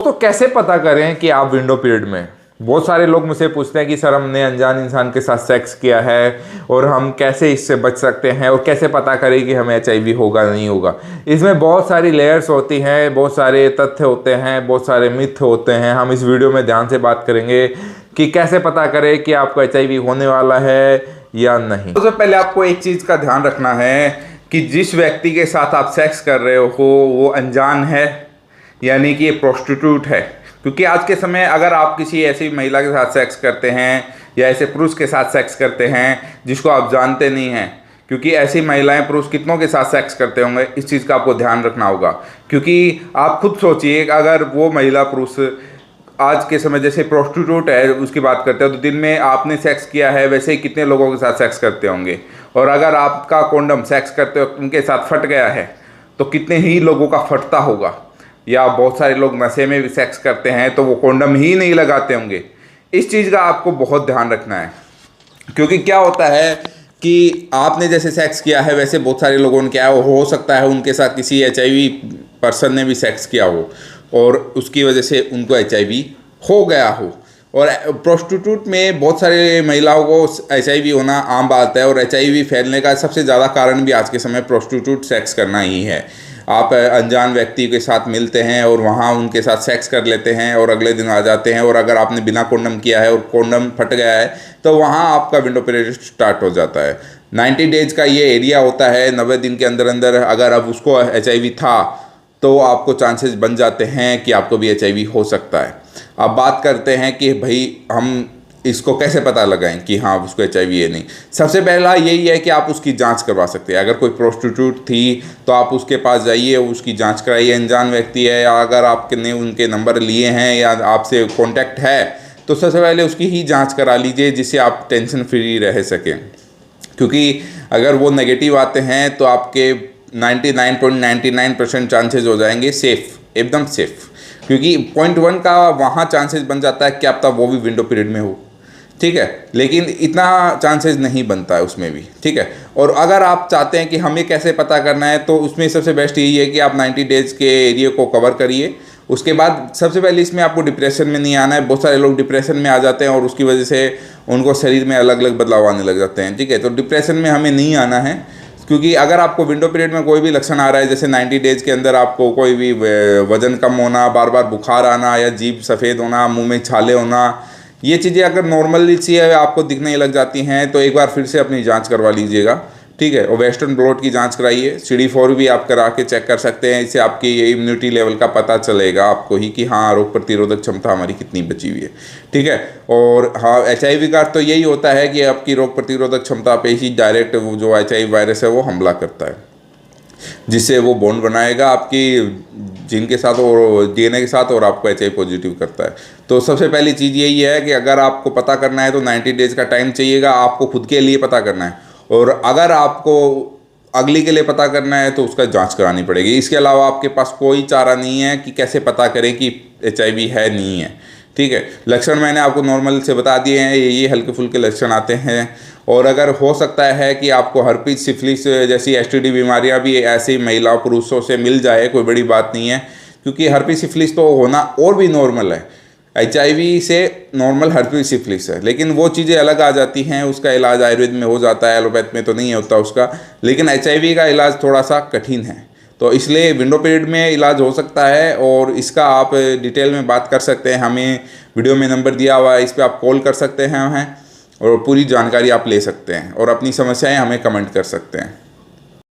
तो कैसे पता करें कि आप विंडो पीरियड में। बहुत सारे लोग मुझसे पूछते हैं कि सर हमने अनजान इंसान के साथ सेक्स किया है और हम कैसे इससे बच सकते हैं और कैसे पता करें कि हमें HIV होगा नहीं होगा। इसमें बहुत सारी लेयर्स होती हैं, बहुत सारे तथ्य होते हैं, बहुत सारे मिथ होते हैं। हम इस वीडियो में ध्यान से बात करेंगे कि कैसे पता करें कि आपको HIV होने वाला है या नहीं। सबसे पहले आपको एक चीज़ का ध्यान रखना है कि जिस व्यक्ति के साथ आप सेक्स कर रहे हो वो अनजान है, यानी कि ये प्रोस्टिट्यूट है। क्योंकि आज के समय अगर आप किसी ऐसी महिला के साथ सेक्स करते हैं या ऐसे पुरुष के साथ सेक्स करते हैं जिसको आप जानते नहीं हैं, क्योंकि ऐसी महिलाएं पुरुष कितनों के साथ सेक्स करते होंगे, इस चीज़ का आपको ध्यान रखना होगा। क्योंकि आप खुद सोचिए अगर वो महिला पुरुष आज के समय जैसे प्रोस्टिट्यूट है उसकी बात करते हो तो दिन में आपने सेक्स किया है, वैसे ही कितने लोगों के साथ सेक्स करते होंगे। और अगर आपका कॉन्डम सेक्स करते वक्त उनके साथ फट गया है तो कितने ही लोगों का फटता होगा। या बहुत सारे लोग नशे में भी सेक्स करते हैं तो वो कॉन्डम ही नहीं लगाते होंगे। इस चीज़ का आपको बहुत ध्यान रखना है। क्योंकि क्या होता है कि आपने जैसे सेक्स किया है वैसे बहुत सारे लोगों ने क्या हो सकता है उनके साथ किसी HIV पर्सन ने भी सेक्स किया हो और उसकी वजह से उनको HIV हो गया हो। और प्रोस्टिट्यूट में बहुत सारे महिलाओं को HIV होना आम बात है और HIV फैलने का सबसे ज़्यादा कारण भी आज के समय प्रोस्टिट्यूट सेक्स करना ही है। आप अनजान व्यक्ति के साथ मिलते हैं और वहाँ उनके साथ सेक्स कर लेते हैं और अगले दिन आ जाते हैं, और अगर आपने बिना कॉन्डम किया है और कॉन्डम फट गया है तो वहाँ आपका विंडो पीरियड स्टार्ट हो जाता है। 90 डेज का ये एरिया होता है। 90 दिन के अंदर अंदर अगर अब उसको HIV था तो आपको चांसेस बन जाते हैं कि आपको भी HIV हो सकता है। अब बात करते हैं कि भाई हम इसको कैसे पता लगाएं कि हाँ उसको HIV है नहीं। सबसे पहला यही है कि आप उसकी जांच करवा सकते हैं। अगर कोई प्रोस्टिट्यूट थी तो आप उसके पास जाइए, उसकी जांच कराइए। अनजान व्यक्ति है या अगर आपने उनके नंबर लिए हैं या आपसे कांटेक्ट है तो सबसे पहले उसकी ही जांच करा लीजिए जिससे आप टेंशन फ्री रह सकें। क्योंकि अगर वो नेगेटिव आते हैं तो आपके 99.99% चांसेस हो जाएंगे सेफ़, एकदम सेफ़। क्योंकि 0.1 का वहाँ चांसेस बन जाता है कि अब तक वो भी विंडो पीरियड में हो, ठीक है, लेकिन इतना चांसेस नहीं बनता है उसमें भी, ठीक है। और अगर आप चाहते हैं कि हमें कैसे पता करना है तो उसमें सबसे बेस्ट यही है कि आप 90 डेज़ के एरिया को कवर करिए। उसके बाद सबसे पहले इसमें आपको डिप्रेशन में नहीं आना है। बहुत सारे लोग डिप्रेशन में आ जाते हैं और उसकी वजह से उनको शरीर में अलग अलग बदलाव आने लग जाते हैं, ठीक है। तो डिप्रेशन में हमें नहीं आना है। क्योंकि अगर आपको विंडो पीरियड में कोई भी लक्षण आ रहा है, जैसे 90 डेज़ के अंदर आपको कोई भी वज़न कम होना, बार बार बुखार आना या जीभ सफ़ेद होना, मुंह में छाले होना, ये चीज़ें अगर नॉर्मली सी आपको दिखने लग जाती हैं तो एक बार फिर से अपनी जांच करवा लीजिएगा, ठीक है। और वेस्टर्न ब्लॉट की जांच कराइए। CD4 भी आप करा के चेक कर सकते हैं। इससे आपकी इम्यूनिटी लेवल का पता चलेगा आपको ही कि हाँ रोग प्रतिरोधक क्षमता हमारी कितनी बची हुई है, ठीक है। और हाँ HIV का तो यही होता है कि आपकी रोग प्रतिरोधक क्षमता पे ही डायरेक्ट वो जो HIV वायरस है वो हमला करता है, जिससे वो बॉन्ड बनाएगा आपकी जीन के साथ और DNA के साथ और आपको HIV पॉजिटिव करता है। तो सबसे पहली चीज़ यही है कि अगर आपको पता करना है तो 90 डेज़ का टाइम चाहिएगा। आपको खुद के लिए पता करना है, और अगर आपको अगली के लिए पता करना है तो उसका जांच करानी पड़ेगी। इसके अलावा आपके पास कोई चारा नहीं है कि कैसे पता करें कि HIV है नहीं है, ठीक है। लक्षण मैंने आपको नॉर्मल से बता दिए हैं, ये हल्के फुल्के लक्षण आते हैं। और अगर हो सकता है कि आपको हर्पीस सिफिलिस जैसी STD बीमारियां भी ऐसी महिला पुरुषों से मिल जाए, कोई बड़ी बात नहीं है। क्योंकि हर्पीस सिफिलिस तो होना और भी नॉर्मल है। HIV से नॉर्मल हर्पीस सिफिलिस है, लेकिन वो चीज़ें अलग आ जाती हैं। उसका इलाज आयुर्वेद में हो जाता है, एलोपैथ में तो नहीं होता उसका। लेकिन HIV का इलाज थोड़ा सा कठिन है, तो इसलिए विंडो पीरियड में इलाज हो सकता है और इसका आप डिटेल में बात कर सकते हैं। हमें वीडियो में नंबर दिया हुआ है, इस पर आप कॉल कर सकते हैं और पूरी जानकारी आप ले सकते हैं और अपनी समस्याएं हमें कमेंट कर सकते हैं।